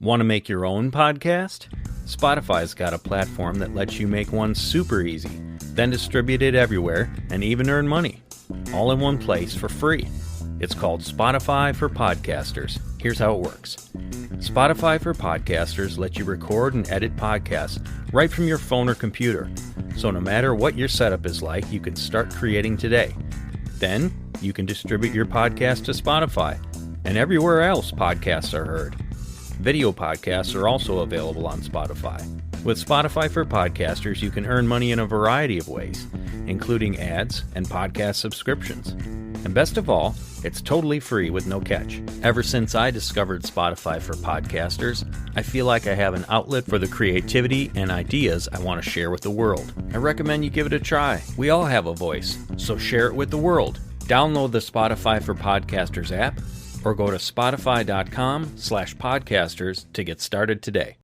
Want to make your own podcast? Spotify's got a platform that lets you make one super easy, then distribute it everywhere and even earn money, all in one place for free. It's called Spotify for Podcasters. Here's how it works. Spotify for Podcasters lets you record and edit podcasts right from your phone or computer. So no matter what your setup is like, you can start creating today. Then you can distribute your podcast to Spotify and everywhere else podcasts are heard. Video podcasts are also available on Spotify. With Spotify for Podcasters, you can earn money in a variety of ways, including ads and podcast subscriptions. And best of all, it's totally free with no catch. Ever since I discovered Spotify for Podcasters, I feel like I have an outlet for the creativity and ideas I want to share with the world. I recommend you give it a try. We all have a voice, so share it with the world. Download the Spotify for Podcasters app, or go to spotify.com/podcasters to get started today.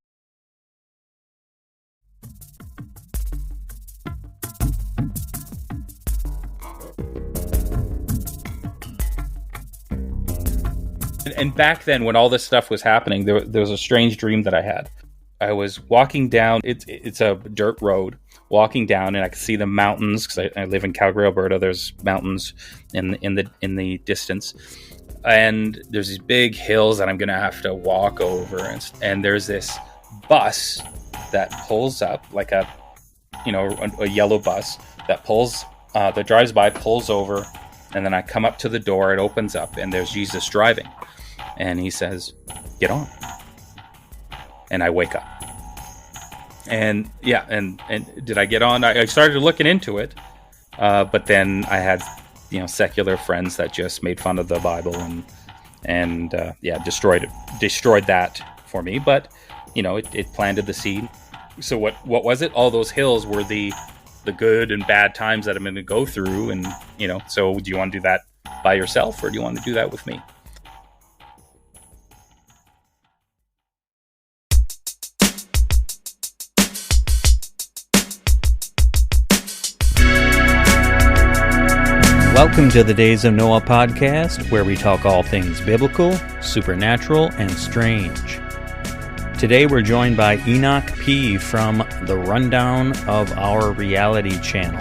And back then, when all this stuff was happening, there was a strange dream that I had. I was walking down, it's a dirt road, walking down, and I could see the mountains, because I live in Calgary, Alberta. There's mountains in the distance. And there's these big hills that I'm going to have to walk over. And there's this bus that pulls up, like a yellow bus that drives by, pulls over. And then I come up to the door, it opens up, and there's Jesus driving. And he says, "Get on." And I wake up. And did I get on? I started looking into it. But then I had secular friends that just made fun of the Bible and destroyed that for me. But it planted the seed. So what was it? All those hills were the good and bad times that I'm going to go through, and so do you want to do that by yourself, or do you want to do that with me? Welcome to the Days of Noah podcast, where we talk all things biblical, supernatural, and strange. Today we're joined by Enoch P. from the Rundown of Our Reality channel.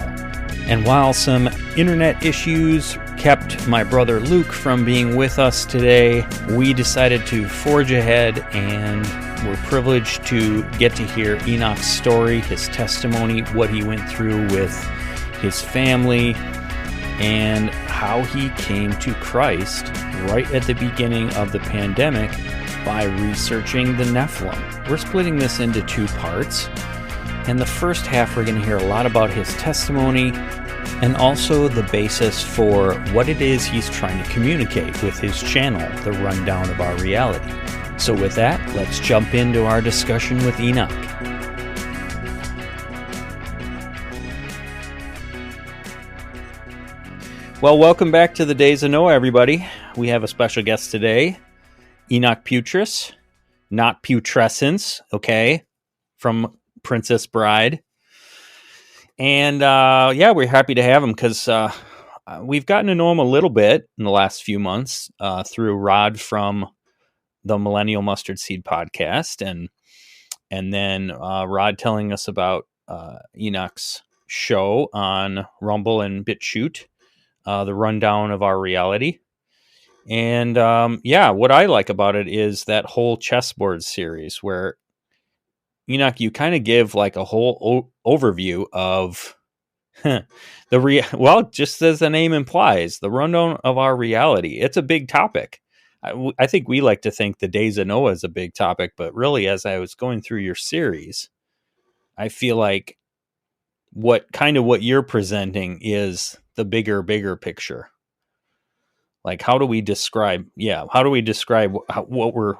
And while some internet issues kept my brother Luke from being with us today, we decided to forge ahead, and we're privileged to get to hear Enoch's story, his testimony, what he went through with his family, and how he came to Christ right at the beginning of the pandemic by researching the Nephilim. We're splitting this into two parts. In the first half, we're going to hear a lot about his testimony and also the basis for what it is he's trying to communicate with his channel, The Rundown of Our Reality. So with that, let's jump into our discussion with Enoch. Well, welcome back to the Days of Noah, everybody. We have a special guest today, Enoch Pewtress, not Pewtressence, okay, from Princess Bride. And we're happy to have him because we've gotten to know him a little bit in the last few months through Rod from the Millennial Mustard Seed podcast, and then Rod telling us about Enoch's show on Rumble and Bitchute. The Rundown of Our Reality. And what I like about it is that whole chessboard series where, Enoch, you kind of give like a whole overview of just as the name implies, the Rundown of Our Reality. It's a big topic. I think we like to think the Days of Noah is a big topic, but really, as I was going through your series, I feel like what you're presenting is the bigger picture. Like, how do we describe what we're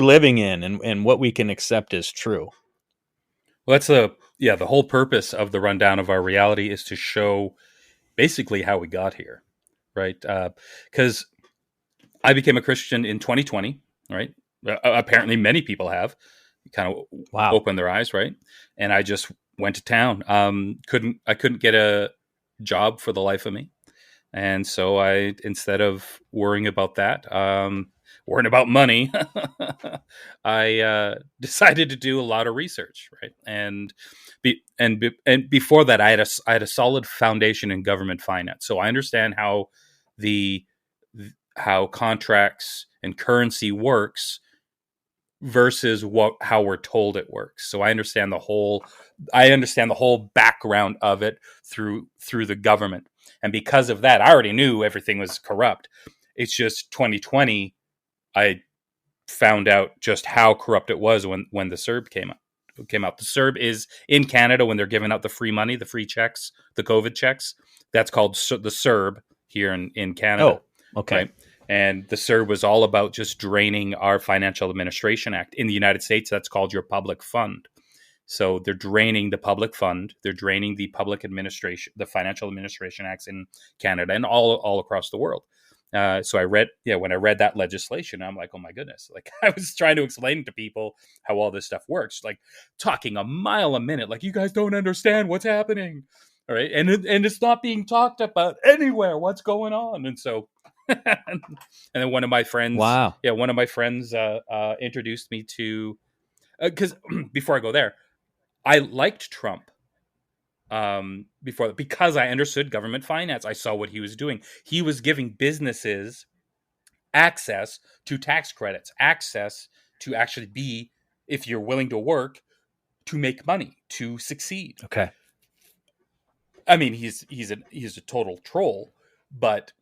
living in and what we can accept as true? Well, that's the whole purpose of the Rundown of Our Reality is to show basically how we got here, right? Because I became a Christian in 2020, right? Apparently many people have kind of opened their eyes, right? And I just went to town. I couldn't get a job for the life of me. And so I, instead of worrying about that, worrying about money, I decided to do a lot of research, right? And before that, I had a solid foundation in government finance, so I understand the how contracts and currency works versus how we're told it works. So I understand the whole background of it through the government. And because of that, I already knew everything was corrupt. It's just 2020 I found out just how corrupt it was when the CERB came out. The CERB is in Canada when they're giving out the free money, the free checks, the COVID checks. That's called the CERB here in Canada. Oh, okay. Right? And the CERB was all about just draining our Financial Administration Act. In the United States, that's called your public fund. So they're draining the public fund. They're draining the public administration, the Financial Administration Acts in Canada and all across the world. So when I read that legislation, I'm like, oh my goodness. Like I was trying to explain to people how all this stuff works, like talking a mile a minute, like you guys don't understand what's happening. All right. And it's not being talked about anywhere. What's going on? And so, and then one of my friends, Wow. introduced me to, because before I go there, I liked Trump because I understood government finance. I saw what he was doing. He was giving businesses access to tax credits, access to actually be, if you're willing to work, to make money, to succeed. Okay. I mean, he's a total troll, but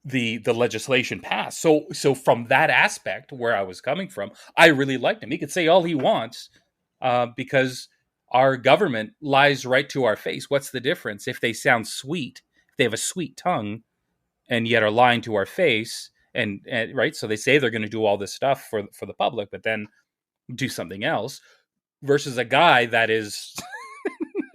the legislation passed. So from that aspect where I was coming from, I really liked him. He could say all he wants because our government lies right to our face. What's the difference if they sound sweet, if they have a sweet tongue, and yet are lying to our face? And right, so they say they're going to do all this stuff for the public, but then do something else. Versus a guy that is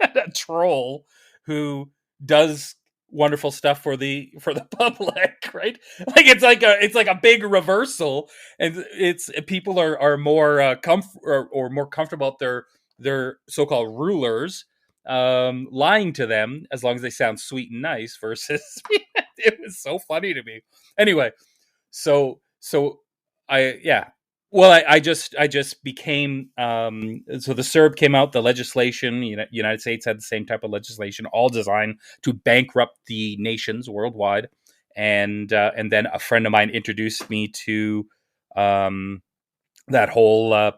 a troll who does wonderful stuff for the public, right? Like it's like a big reversal, and it's people are more more comfortable at their so-called rulers lying to them as long as they sound sweet and nice versus it was so funny to me. Anyway, so I just became so the CERB came out, the legislation, United States had the same type of legislation, all designed to bankrupt the nations worldwide. And then a friend of mine introduced me to that whole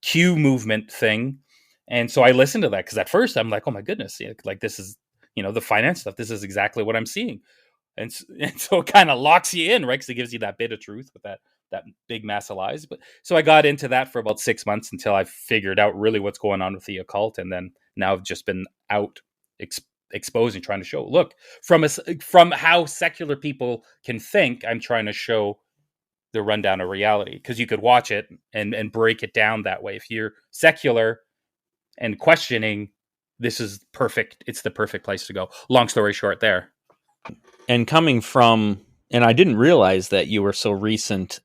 Q movement thing. And so I listened to that because at first I'm like, oh my goodness, like this is, the finance stuff. This is exactly what I'm seeing. And so it kind of locks you in, right? Because it gives you that bit of truth with that big mass of lies. But so I got into that for about 6 months until I figured out really what's going on with the occult. And then now I've just been out exposing, trying to show, look, from how secular people can think, I'm trying to show the rundown of reality, because you could watch it and break it down that way. If you're secular and questioning, this is perfect. It's the perfect place to go. Long story short there. And coming from, and I didn't realize that you were so recent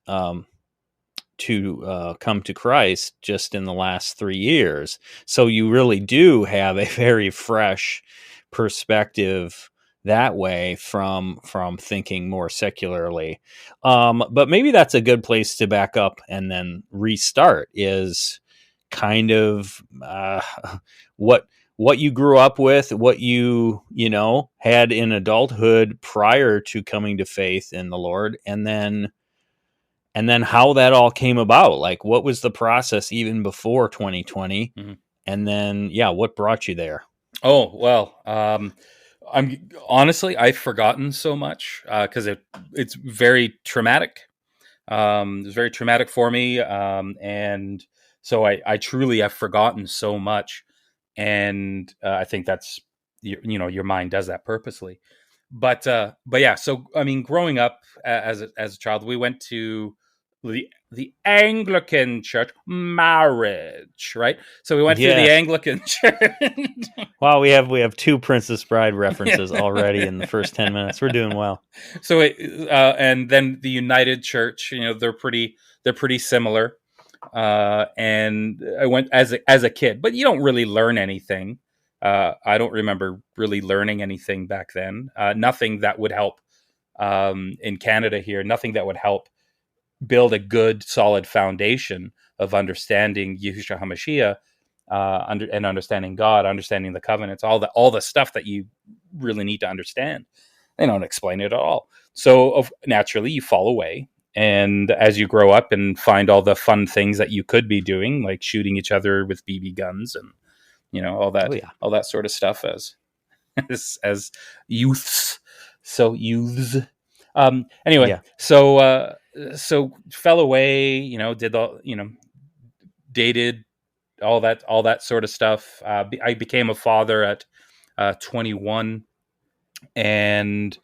to come to Christ just in the last 3 years. So you really do have a very fresh perspective that way from thinking more secularly. But maybe that's a good place to back up and then restart, is kind of what you grew up with, what you had in adulthood prior to coming to faith in the Lord, and then how that all came about. Like, what was the process even before 2020? Mm-hmm. And then, what brought you there? Oh, well, I've forgotten so much because it's very traumatic. It's very traumatic for me. And so I truly have forgotten so much. And I think that's, your mind does that purposely. But yeah, so, I mean, growing up as a child, we went to the Anglican church, marriage, right? So we went through the Anglican church. Wow, we have 2 Princess Bride references already in the first 10 minutes. We're doing well. So and then the United Church, they're pretty similar. And I went as a kid, but you don't really learn anything. I don't remember really learning anything back then. Nothing that would help in Canada here. Nothing that would help build a good, solid foundation of understanding Yahushua HaMashiach, and understanding God, understanding the covenants, all the stuff that you really need to understand. They don't explain it at all. So naturally, you fall away. And as you grow up and find all the fun things that you could be doing, like shooting each other with BB guns and all that sort of stuff as youths. So youths. Anyway, Yeah. so fell away. Did all dated all that sort of stuff. I became a father at 21, and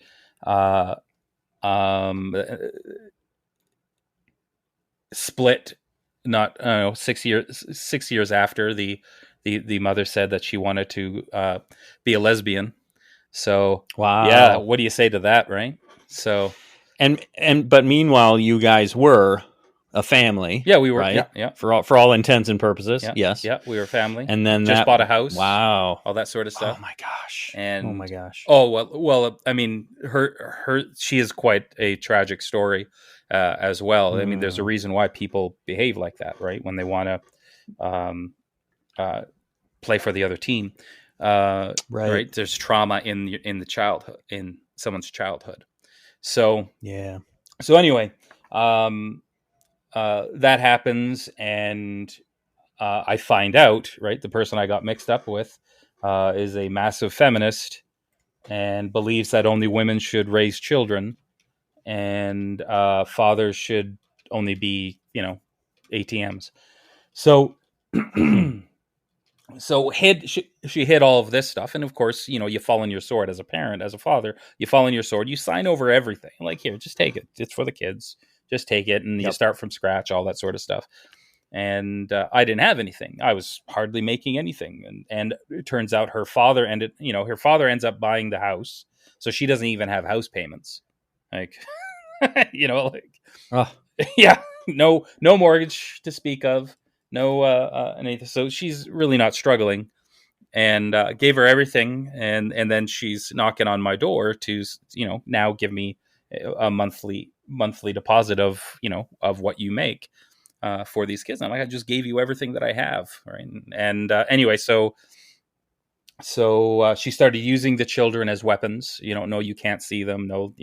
split. Not 6 years after the mother said that she wanted to be a lesbian. So Wow. Yeah, what do you say to that, right? So but meanwhile, you guys were a family. Yeah, we were. Right? Yeah. For all intents and purposes. Yeah, yes. Yeah, we were a family. And then just bought a house. Wow. All that sort of stuff. Oh my gosh. And oh my gosh. Oh well. I mean, she is quite a tragic story as well. I mean, there's a reason why people behave like that, right? When they want to play for the other team, right? There's trauma in someone's childhood. So yeah. So anyway, that happens, and I find out, right, the person I got mixed up with is a massive feminist and believes that only women should raise children, and fathers should only be, ATMs. So, she hid all of this stuff, and of course, you fall on your sword as a parent, as a father. You fall on your sword. You sign over everything. Like, here, just take it. It's for the kids. Just take it, and you start from scratch. All that sort of stuff. And I didn't have anything. I was hardly making anything. And it turns out her father ends up buying the house, so she doesn't even have house payments. Like, yeah, no mortgage to speak of. No, anything. So she's really not struggling, and gave her everything, and then she's knocking on my door to, now give me a monthly deposit of what you make for these kids. I'm like, I just gave you everything that I have, right? And anyway, so she started using the children as weapons. No, you can't see them. No,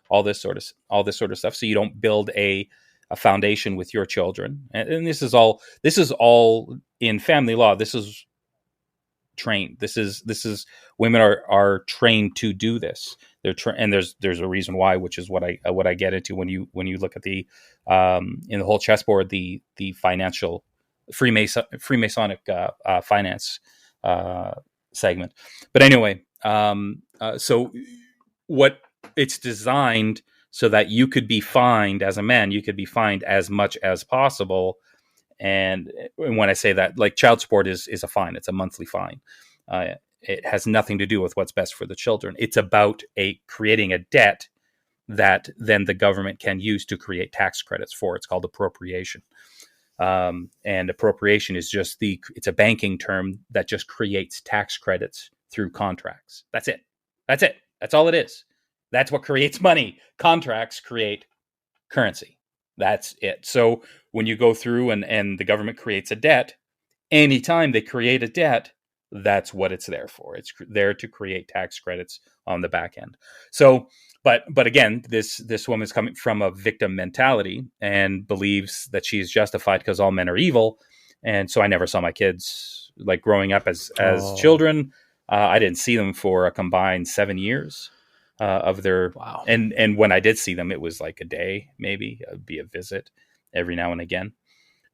all this sort of stuff. So you don't build a foundation with your children. And this is all in family law. This is trained. This is women are trained to do this. And there's a reason why, which is what I get into when you look at the in the whole chessboard, the financial Freemasonic finance segment. But anyway, so what it's designed so that you could be fined as a man, you could be fined as much as possible. And when I say that, like, child support is a fine. It's a monthly fine. It has nothing to do with what's best for the children. It's about creating a debt that then the government can use to create tax credits for. It's called appropriation. And appropriation is it's a banking term that just creates tax credits through contracts. That's it. That's all it is. That's what creates money. Contracts create currency. That's it. So when you go through and the government creates a debt, anytime they create a debt, that's what it's there for. It's there to create tax credits on the back end. So, but again, this woman's coming from a victim mentality and believes that she's justified because all men are evil. And so I never saw my kids, like, growing up as children. I didn't see them for a combined 7 years of their. Wow. And when I did see them, it was like a day, maybe. It would be a visit every now and again.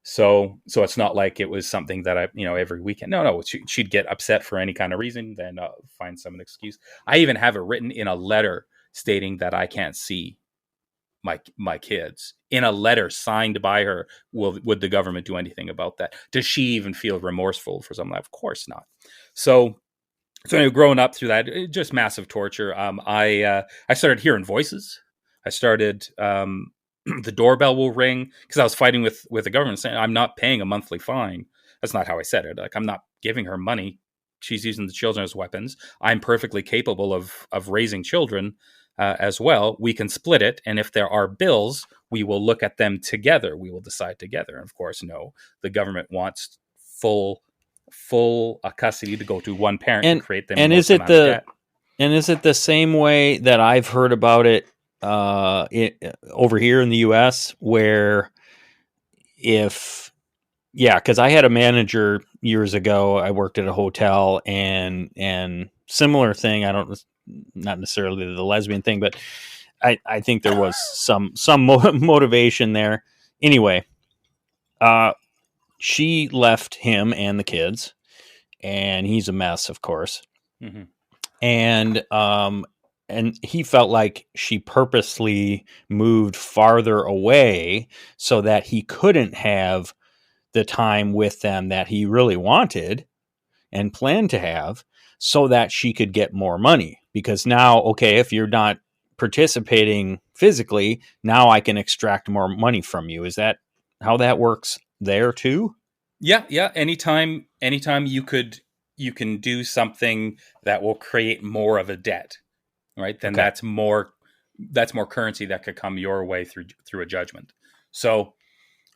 So it's not like it was something that I, every weekend. No, she'd get upset for any kind of reason, then find some excuse. I even have it written in a letter stating that I can't see my kids. In a letter signed by her. Would the government do anything about that? Does she even feel remorseful for something? Of course not. So anyway, growing up through that, just massive torture. I started hearing voices. I started. The doorbell will ring, because I was fighting with the government, saying I'm not paying a monthly fine. That's not how I said it. Like, I'm not giving her money. She's using the children as weapons. I'm perfectly capable of raising children as well. We can split it, and if there are bills, we will look at them together. We will decide together. And of course, no, the government wants full custody to go to one parent to create them. And is it the same way that I've heard about it over here in the U.S. where because I had a manager years ago. I worked at a hotel and similar thing. Not necessarily the lesbian thing, but I think there was some motivation there. Anyway, she left him and the kids, and he's a mess, of course. Mm-hmm. And he felt like she purposely moved farther away so that he couldn't have the time with them that he really wanted and planned to have, so that she could get more money. Because now, okay, if you're not participating physically, now I can extract more money from you. Is that how that works there too? Yeah. Anytime you can do something that will create more of a debt, right? Then that's more currency that could come your way through a judgment. So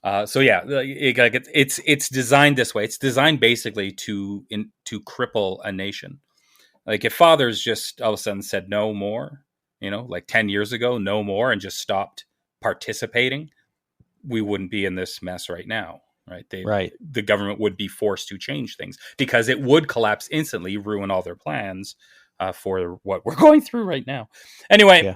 yeah, it's designed this way. It's designed basically to cripple a nation. Like if fathers just all of a sudden said no more, like 10 years ago, no more, and just stopped participating, we wouldn't be in this mess right now. Right. The government would be forced to change things because it would collapse instantly, ruin all their plans for what we're going through right now. Anyway,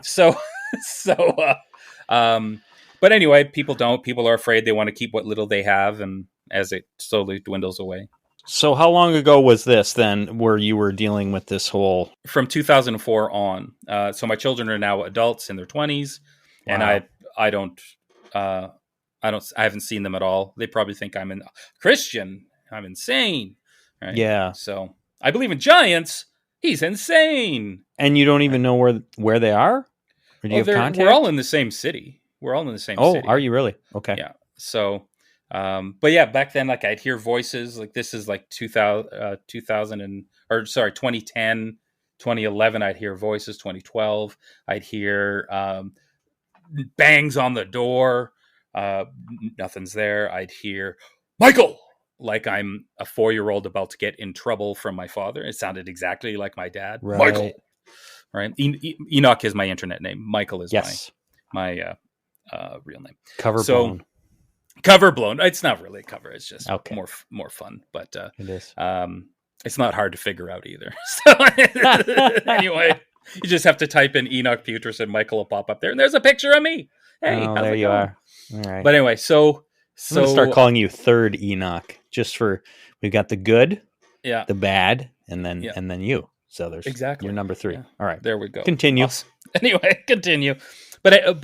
but anyway, people are afraid. They want to keep what little they have, and as it slowly dwindles away. So how long ago was this then where you were dealing with this whole? From 2004 on. So my children are now adults in their 20s. Wow. And I haven't seen them at all. They probably think I'm a Christian. I'm insane. Right? Yeah. So I believe in giants. He's insane. And you don't even know where they are? Or do you have contact? We're all in the same city. We're all in the same city. Oh, are you really? Okay. Yeah. So, but yeah, back then, like I'd hear voices. Like this is like 2010, 2011. I'd hear voices. 2012, I'd hear bangs on the door. Nothing's there. I'd hear Michael, like I'm a 4-year-old about to get in trouble from my father. It sounded exactly like my dad. Right. Michael. Right. Enoch is my internet name. Michael is my real name. Cover blown. It's not really a cover. It's just more fun. But it is. It's not hard to figure out either. So anyway, you just have to type in Enoch Pewtress and Michael will pop up there, and there's a picture of me. Hey, there you are. All right. But anyway, so I'm gonna start calling you Third Enoch, just for we've got the good, the bad, and then you. So there's you're number 3. Yeah. All right, there we go. Continue. Awesome. Anyway, continue. But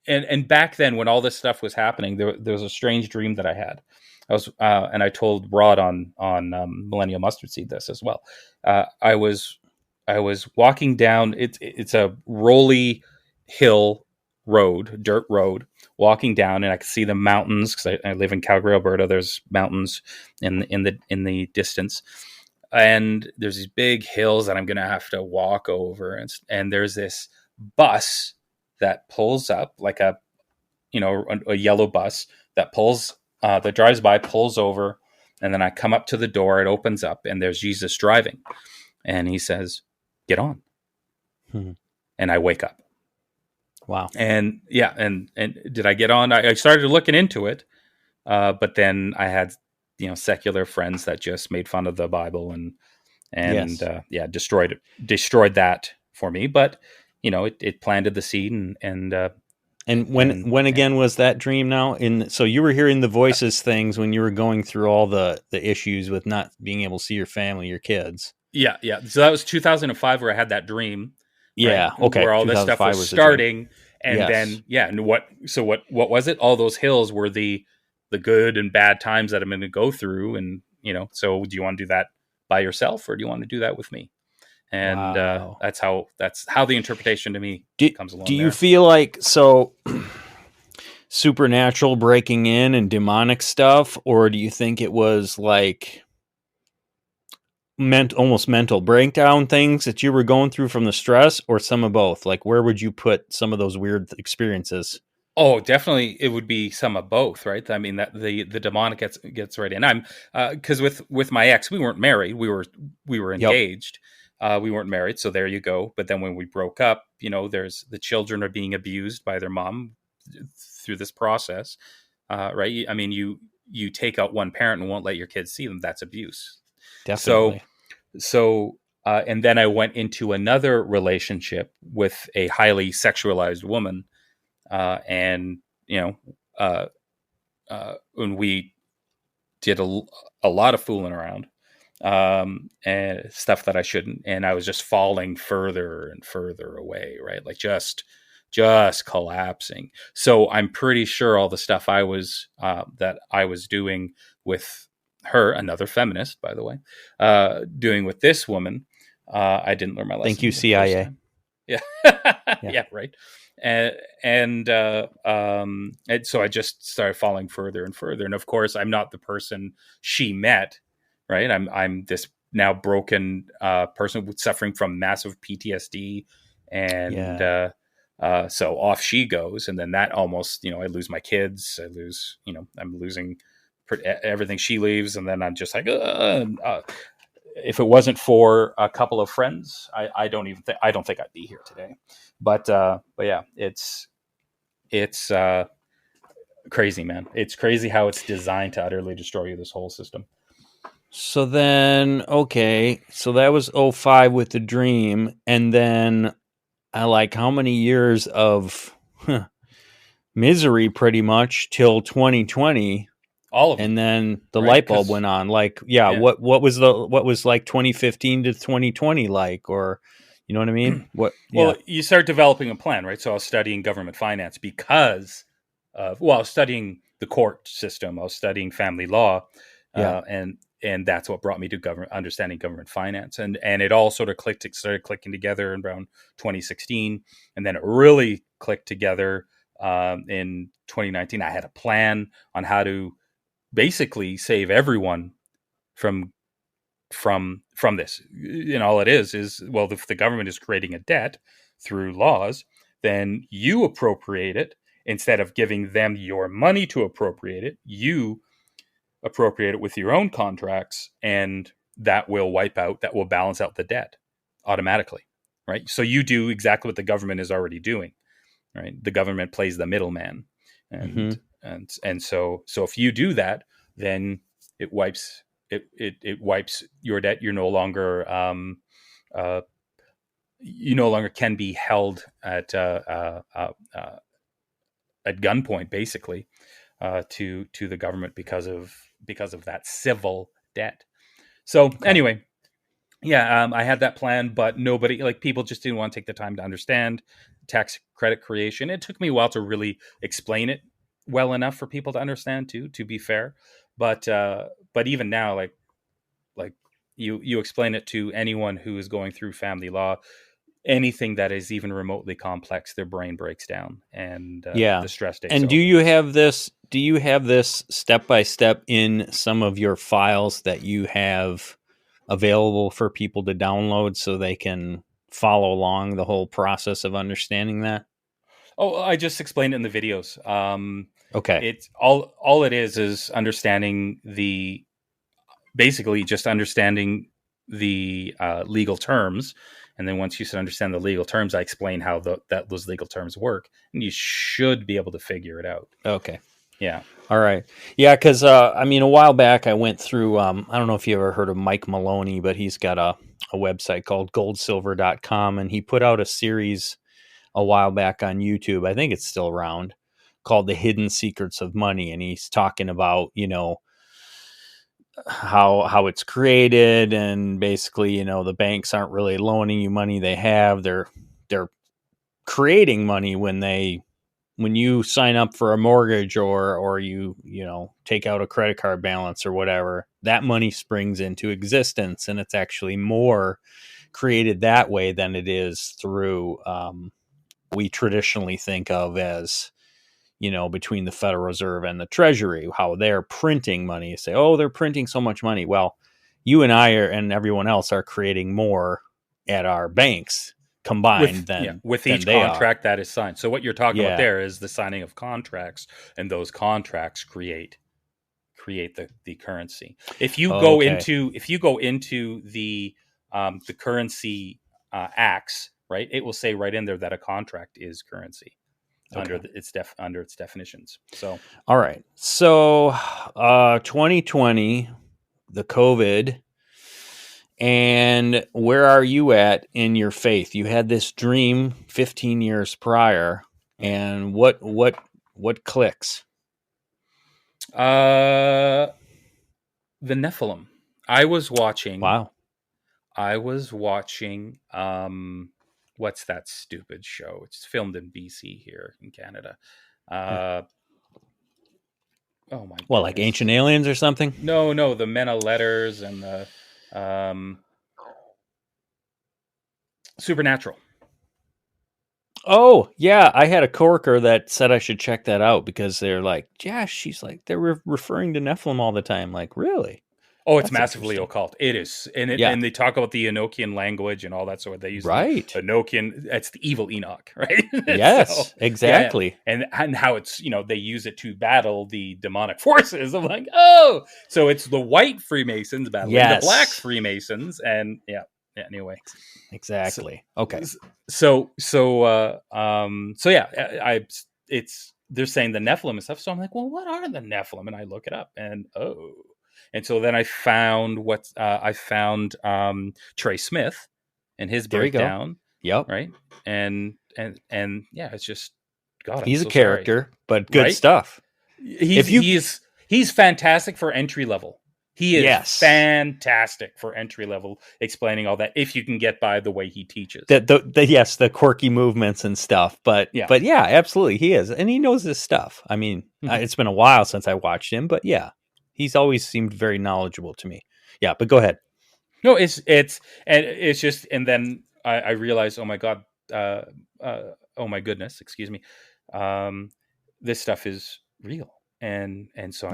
and back then when all this stuff was happening, there was a strange dream that I had. I was and I told Rod on Millennial Mustard Seed this as well. I was walking down. It's a rolly hill road, dirt road, walking down, and I could see the mountains because I live in Calgary, Alberta. There's mountains in the distance, and there's these big hills that I'm gonna have to walk over, and there's this bus that pulls up, like a yellow bus that drives by, pulls over, and then I come up to the door, it opens up, and there's Jesus driving, and he says, "Get on." And I wake up. Wow. And yeah, and did I get on? I started looking into it, but then I had secular friends that just made fun of the Bible and destroyed that for me. But it planted the seed and when again was that dream now? So you were hearing the voices things when you were going through all the issues with not being able to see your family, your kids. Yeah. So that was 2005 where I had that dream. Yeah. Right? Okay. Where all this stuff was starting, and then and what was it? All those hills were the good and bad times that I'm going to go through, and So do you want to do that by yourself, or do you want to do that with me? And that's how the interpretation to me comes along. Do you feel like supernatural breaking in and demonic stuff, or do you think it was like almost mental breakdown things that you were going through from the stress, or some of both? Like, where would you put some of those weird experiences? Oh, definitely, it would be some of both, right? I mean, that the demonic gets right in. I'm because with my ex, we weren't married. We were Yep, engaged. We weren't married, so there you go. But then when we broke up, there's the children are being abused by their mom through this process, right? I mean, you take out one parent and won't let your kids see them. That's abuse. So definitely. and then I went into another relationship with a highly sexualized woman, and uh, when we did a lot of fooling around, and stuff that I shouldn't, and I was just falling further and further away, right? Like just collapsing. So I'm pretty sure all the stuff that I was doing with her, another feminist, by the way, doing with this woman, I didn't learn my lesson. Thank you, the first CIA. time. Yeah, Yeah. yeah, right. And so I just started falling further and further. And of course, I'm not the person she met, right? I'm this now broken person suffering from massive PTSD, and Yeah. so off she goes, and then that almost, I lose my kids, I'm losing everything. She leaves, and then I'm just like, if it wasn't for a couple of friends, I don't think I'd be here today. But yeah, it's crazy, man. It's crazy how it's designed to utterly destroy you. This whole system. So then, okay, so that was '05 with the dream, and then I like how many years of misery, pretty much till 2020. All of them, And then the right? light bulb went on. Like, yeah, Yeah. what was like 2015 to 2020 like, or you know what I mean? What? Well, Yeah, you start developing a plan, right? So I was studying government finance because of, I was studying the court system. I was studying family law, yeah, and that's what brought me to understanding government finance, and it all sort of started clicking together in around 2016, and then it really clicked together in 2019. I had a plan on how to basically save everyone from this. And all it is, well, if the government is creating a debt through laws, then you appropriate it. Instead of giving them your money to appropriate it, you appropriate it with your own contracts, and that will balance out the debt automatically, right? So you do exactly what the government is already doing, right? The government plays the middleman, mm-hmm. and so if you do that, then it wipes it wipes your debt. You're no longer you no longer can be held at gunpoint, basically, to the government because of that civil debt. So Okay. anyway, yeah, I had that plan, but nobody, like, people just didn't want to take the time to understand tax credit creation. It took me a while to really explain it well enough for people to understand too, to be fair. But even now, like you explain it to anyone who is going through family law, anything that is even remotely complex, their brain breaks down, and Yeah. the stress takes And over. do you have this step by step in some of your files that you have available for people to download so they can follow along the whole process of understanding that? Oh, I just explained it in the videos. Okay. It's all it is understanding basically just understanding the legal terms, and then once you understand the legal terms, I explain how those legal terms work, and you should be able to figure it out. Okay. Yeah. All right. Yeah, because I mean, a while back I went through. I don't know if you ever heard of Mike Maloney, but he's got a website called goldsilver.com, and he put out a series a while back on YouTube. I think it's still around, called The Hidden Secrets of Money, and he's talking about, how it's created, and basically, the banks aren't really loaning you money. They're creating money when you sign up for a mortgage, or you take out a credit card balance or whatever. That money springs into existence, and it's actually more created that way than it is through we traditionally think of as, between the Federal Reserve and the Treasury, how they're printing money. You say, oh, they're printing so much money. Well, you and I and everyone else are creating more at our banks combined than each they contract are. that is signed. So what you're talking about Yeah. there is the signing of contracts, and those contracts create the currency. If you go into the currency acts, right, it will say right in there that a contract is currency under its definitions. So all right. So 2020, the COVID, and where are you at in your faith? You had this dream 15 years prior, and what clicks? The Nephilim. I was watching. Wow. What's that stupid show? It's filmed in BC here in Canada. Oh my goodness. Well, like Ancient Aliens or something? No, the Men of Letters and the Supernatural. Oh, yeah. I had a coworker that said I should check that out because they're like, yeah, she's like, they're referring to Nephilim all the time. Like, really? Oh, it's massively occult. It is. And they talk about the Enochian language and all that sort. They use the Enochian. It's the evil Enoch, right? Yes, so, exactly. Yeah. And how it's, they use it to battle the demonic forces. I'm like, oh, so it's the white Freemasons battling the black Freemasons. And anyway. Exactly. Okay. So yeah, they're saying the Nephilim and stuff. So I'm like, well, what are the Nephilim? And I look it up, and and so then I found Trey Smith and his breakdown. Yep. Right. And yeah, it's just God. He's a character, but good stuff. He's fantastic for entry level. He is fantastic for entry level, explaining all that if you can get by the way he teaches. The quirky movements and stuff. But yeah, absolutely, he is, and he knows his stuff. I mean, it's been a while since I watched him, but yeah, he's always seemed very knowledgeable to me. Yeah, but go ahead. No, it's just, and then I realized, oh my God, oh my goodness, excuse me, this stuff is real, and so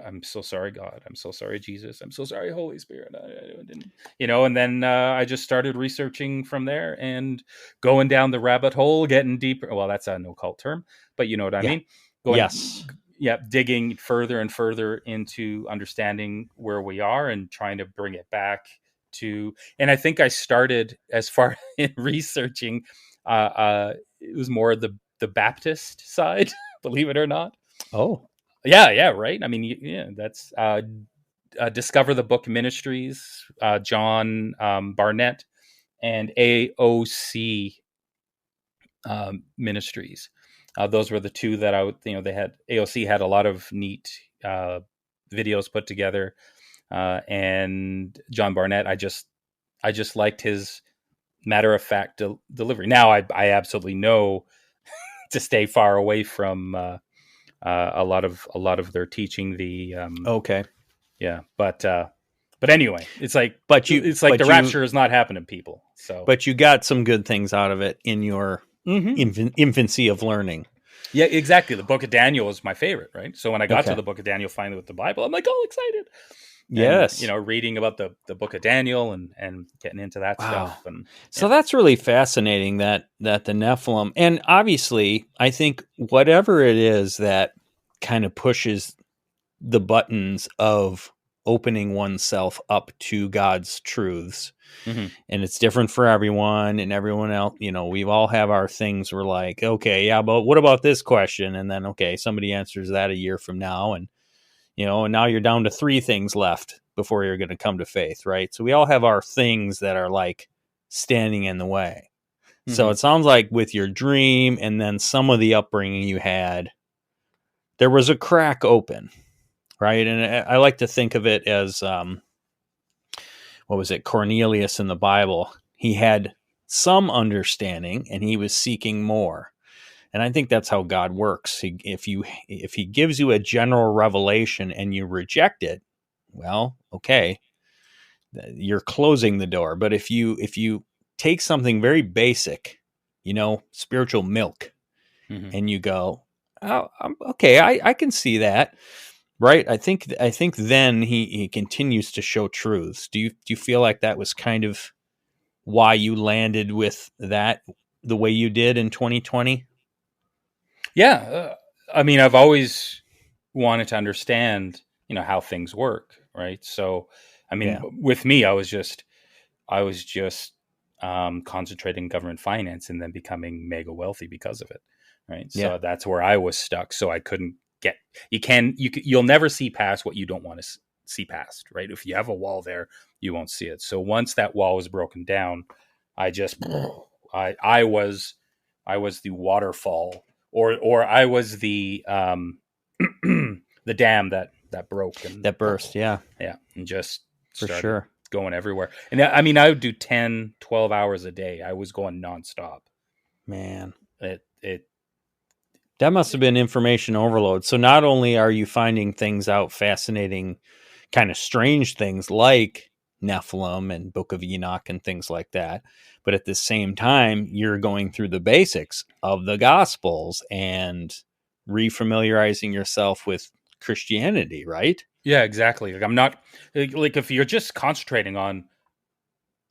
I'm so sorry, God. I'm so sorry, Jesus. I'm so sorry, Holy Spirit. I didn't, and then I just started researching from there and going down the rabbit hole, getting deeper. Well, that's an occult term, but you know what I mean? Digging further and further into understanding where we are and trying to bring it back to, and I think I started as far in researching, it was more the Baptist side, believe it or not. Oh. Yeah, right. I mean, that's Discover the Book Ministries, John Barnett, and AOC Ministries. Those were the two that they had. AOC had a lot of neat videos put together, and John Barnett, I just liked his matter of fact delivery. Now I absolutely know to stay far away from a lot of their teaching. But anyway, it's like the rapture is not happening, people. So, but you got some good things out of it in your infancy of learning. Yeah, exactly. The Book of Daniel is my favorite, right? So when I got to the Book of Daniel finally with the Bible, I'm like all excited. Yes. And, reading about the Book of Daniel and getting into that stuff. And so that's really fascinating that the Nephilim, and obviously I think whatever it is that kind of pushes the buttons of opening oneself up to God's truths, and it's different for everyone, and everyone else, we all have our things. We're like, okay, yeah, but what about this question? And then, okay, somebody answers that a year from now, and and now you're down to 3 things left before you're going to come to faith, right? So we all have our things that are like standing in the way. So it sounds like with your dream and then some of the upbringing you had, there was a crack open, right? And I like to think of it as, Cornelius in the Bible. He had some understanding and he was seeking more. And I think that's how God works. If he gives you a general revelation and you reject it, well, okay, you're closing the door. But if you take something very basic, spiritual milk, and you go, oh, okay, I can see that. Right. I think then he continues to show truths. Do you feel like that was kind of why you landed with that the way you did in 2020? Yeah, I mean, I've always wanted to understand, how things work, right? So, I mean, Yeah. with me, I was just concentrating government finance and then becoming mega wealthy because of it, right? Yeah. So that's where I was stuck. So I couldn't get. You'll never see past what you don't want to see past, right? If you have a wall there, you won't see it. So once that wall was broken down, I just I was the waterfall, or I was the the dam that broke, and That burst. Yeah, yeah, and just for started sure. going everywhere. And I mean, I would do 10, 12 hours a day. I was going nonstop. Man, It that must have been information overload. So not only are you finding things out, fascinating, kind of strange things like Nephilim and Book of Enoch and things like that, but at the same time, you're going through the basics of the Gospels and refamiliarizing yourself with Christianity, right? Yeah, exactly. Like I'm not like if you're just concentrating on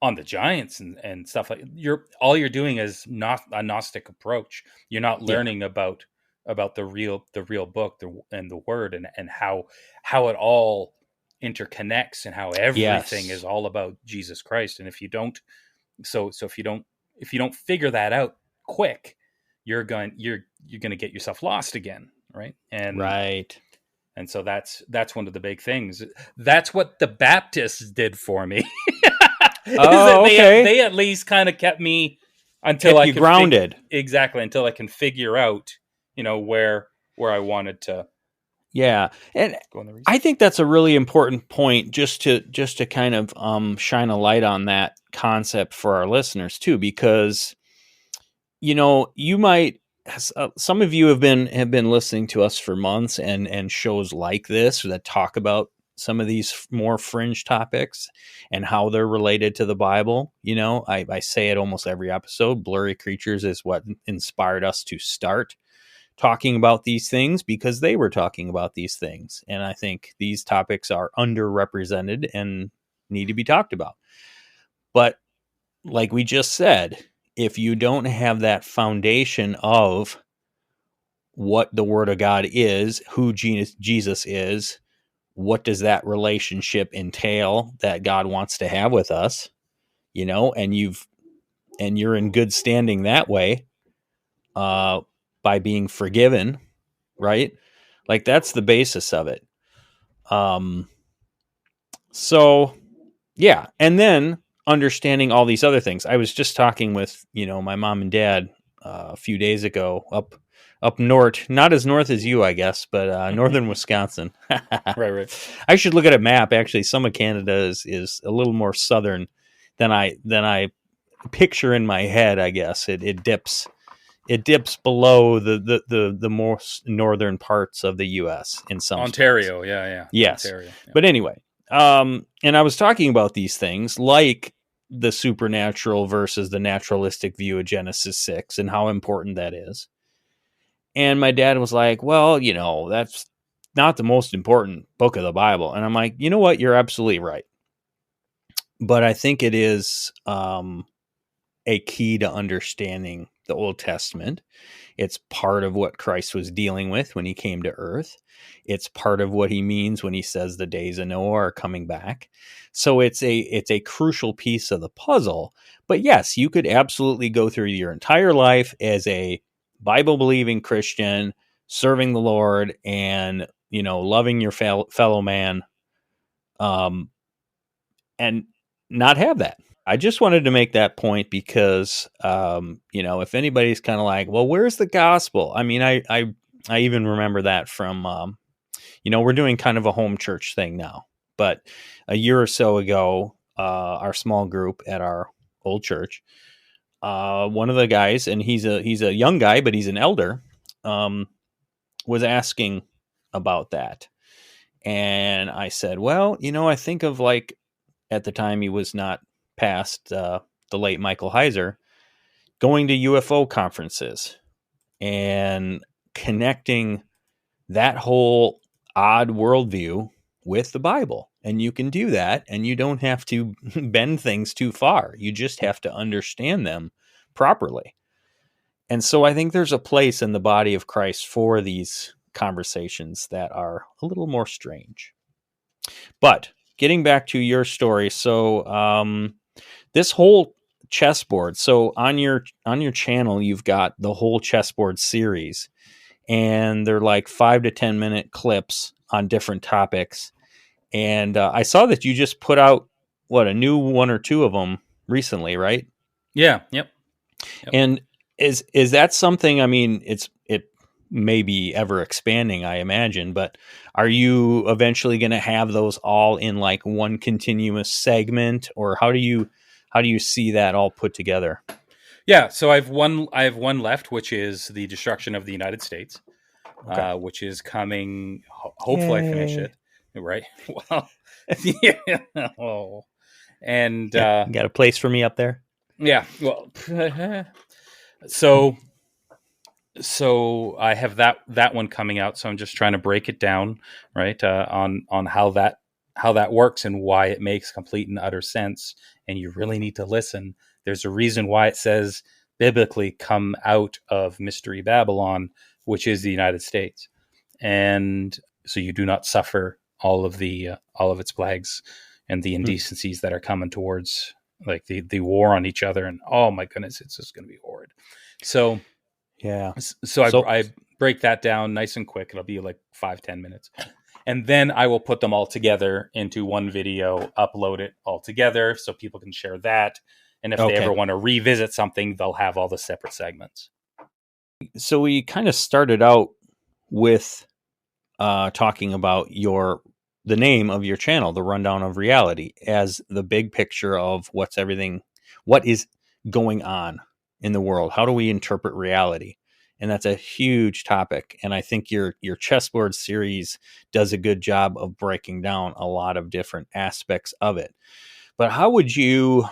the giants and stuff, like you're doing is not a Gnostic approach. You're not Yeah. learning about the real book and the word, and how it all interconnects, and how everything is Yes. all about Jesus Christ. And if you don't, if you don't figure that out quick, you're going to get yourself lost again, right? Right. And so that's one of the big things. That's what the Baptists did for me. Is that Oh, okay. they at least kind of kept me until Kept I you could grounded. exactly, until I can figure out, where I wanted to Yeah. And go in the I research. think that's a really important point just to kind of shine a light on that concept for our listeners too, because you might some of you have been listening to us for months and shows like this that talk about some of these more fringe topics and how they're related to the Bible. I say it almost every episode. Blurry Creatures is what inspired us to start talking about these things because they were talking about these things. And I think these topics are underrepresented and need to be talked about. But like we just said, if you don't have that foundation of what the Word of God is, who Jesus is, what does that relationship entail that God wants to have with us, and you're in good standing that way, by being forgiven, right? Like that's the basis of it. Um, so yeah, and then understanding all these other things. I was just talking with my mom and dad a few days ago up north, not as north as you, I guess, but northern Wisconsin. Right. I should look at a map. Actually, some of Canada is a little more southern than I picture in my head. I guess it dips below the most northern parts of the U.S. in some spots. Ontario, yeah. Yes, Ontario. Yeah. but anyway, and I was talking about these things like the supernatural versus the naturalistic view of Genesis 6 and how important that is. And my dad was like, "Well, that's not the most important book of the Bible." And I'm like, "You know what? You're absolutely right." But I think it is a key to understanding the Old Testament. It's part of what Christ was dealing with when he came to earth. It's part of what he means when he says the days of Noah are coming back. So it's a crucial piece of the puzzle. But yes, you could absolutely go through your entire life as a Bible believing Christian, serving the Lord and, loving your fellow man, and not have that. I just wanted to make that point because, if anybody's kind of like, well, where's the gospel? I mean, I even remember that from, we're doing kind of a home church thing now, but a year or so ago, our small group at our old church, one of the guys, and he's a young guy, but he's an elder, was asking about that. And I said, well, I think of like, at the time he was not past, the late Michael Heiser, going to UFO conferences and connecting that whole odd worldview with the Bible. And you can do that, and you don't have to bend things too far. You just have to understand them properly. And so I think there's a place in the body of Christ for these conversations that are a little more strange. But getting back to your story, so this whole chessboard, so on your channel, you've got the whole chessboard series, and they're like 5 to 10 minute clips on different topics. And I saw that you just put out a new 1 or 2 of them recently, right? Yeah. Yep. And is that something? I mean, it may be ever expanding, I imagine, but are you eventually going to have those all in like one continuous segment, or how do you see that all put together? Yeah, so I have one left, which is the destruction of the United States, Okay. which is coming. Hopefully, Yay. I finish it. Right. Well, yeah. Oh. And you got a place for me up there? Yeah. Well, so I have that one coming out. So I'm just trying to break it down, right, on how that works and why it makes complete and utter sense. And you really need to listen. There's a reason why it says biblically, come out of Mystery Babylon, which is the United States. And so you do not suffer all of its plagues and the indecencies that are coming towards, like the war on each other. And oh my goodness, it's just going to be horrid. So, yeah. So I break that down nice and quick. It'll be like 5-10 minutes. And then I will put them all together into one video, upload it all together so people can share that. And if they ever want to revisit something, they'll have all the separate segments. So we kind of started out with talking about the name of your channel, The Rundown of Reality, as the big picture of what is going on in the world. How do we interpret reality? And that's a huge topic. And I think your chessboard series does a good job of breaking down a lot of different aspects of it. But how would you,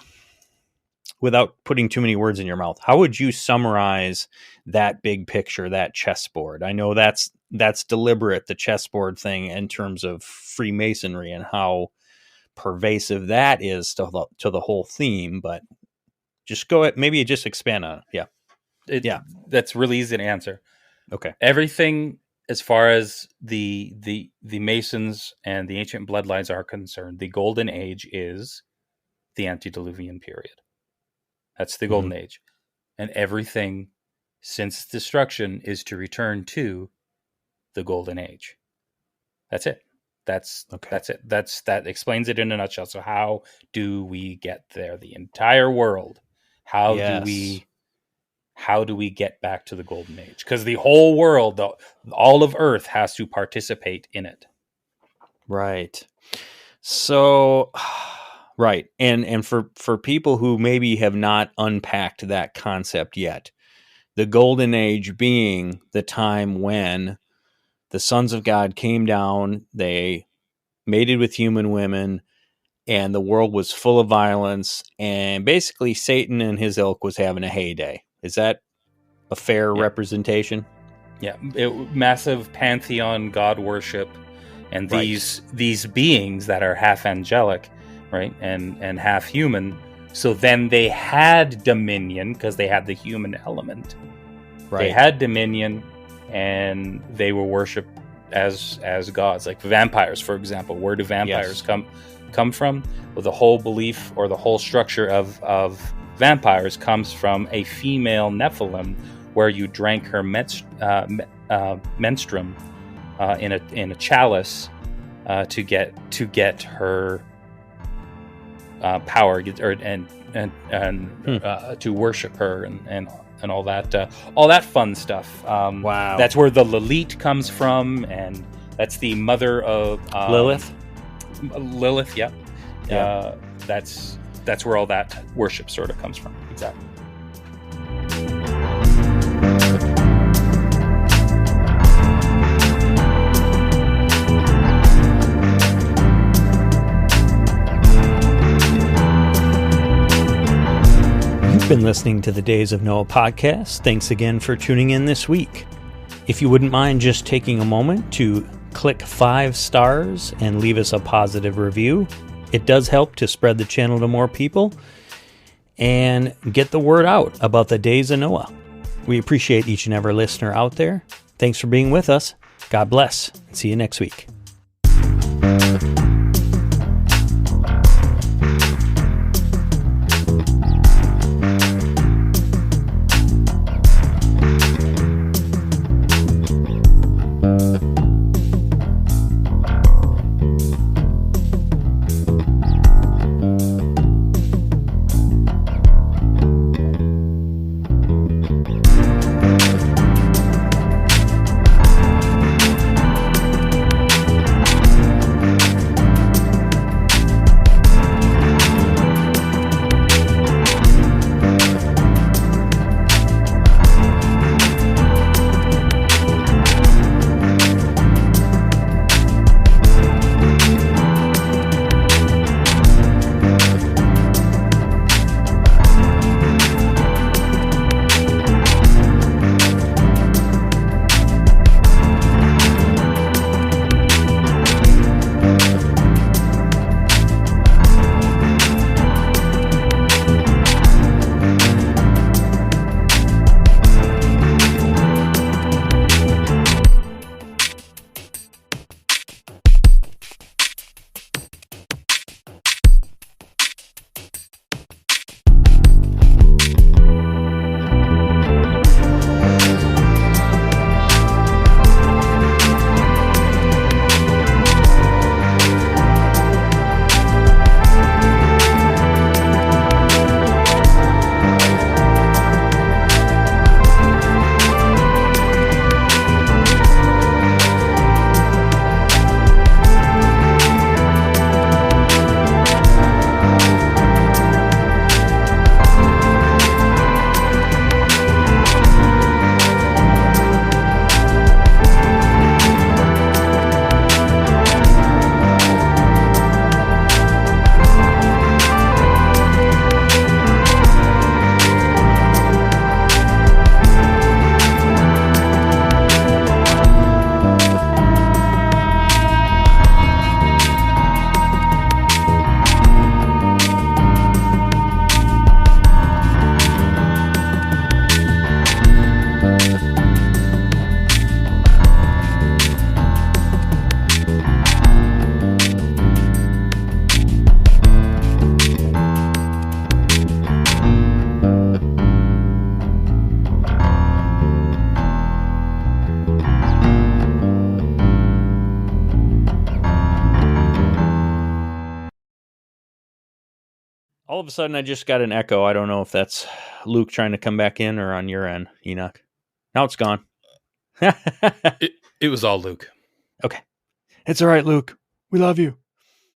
without putting too many words in your mouth, how would you summarize that big picture, that chessboard? I know that's deliberate, the chessboard thing, in terms of Freemasonry and how pervasive that is to the whole theme. But just go ahead, maybe just expand on it. Yeah. That's really easy to answer. Okay. Everything as far as the Masons and the ancient bloodlines are concerned, the golden age is the antediluvian period. That's the golden age. And everything since destruction is to return to the golden age. That's it. That's it. That explains it in a nutshell. So how do we get there? The entire world. How do we get back to the golden age? Because the whole world, all of Earth, has to participate in it. Right. So, right. And for people who maybe have not unpacked that concept yet, the golden age being the time when the sons of God came down, they mated with human women, and the world was full of violence, and basically Satan and his ilk was having a heyday. Is that a fair representation? Yeah. Massive pantheon god worship, and these beings that are half angelic, right, and half human. So then they had dominion because they had the human element. Right. They had dominion, and they were worshipped as gods, like vampires, for example. Where do vampires come from? Well, the whole belief or the whole structure of vampires comes from a female Nephilim, where you drank her menstruum in a chalice to get her power, and to worship her and all that fun stuff. Wow, that's where the Lilith comes from, and that's the mother of Lilith. Lilith, yeah. That's where all that worship sort of comes from. Exactly. You've been listening to the Days of Noah podcast. Thanks again for tuning in this week. If you wouldn't mind just taking a moment to click 5 stars and leave us a positive review. It does help to spread the channel to more people and get the word out about the days of Noah. We appreciate each and every listener out there. Thanks for being with us. God bless. See you next week. All of a sudden, I just got an echo. I don't know if that's Luke trying to come back in or on your end, Enoch. Now it's gone. It was all Luke. Okay. It's all right, Luke. We love you.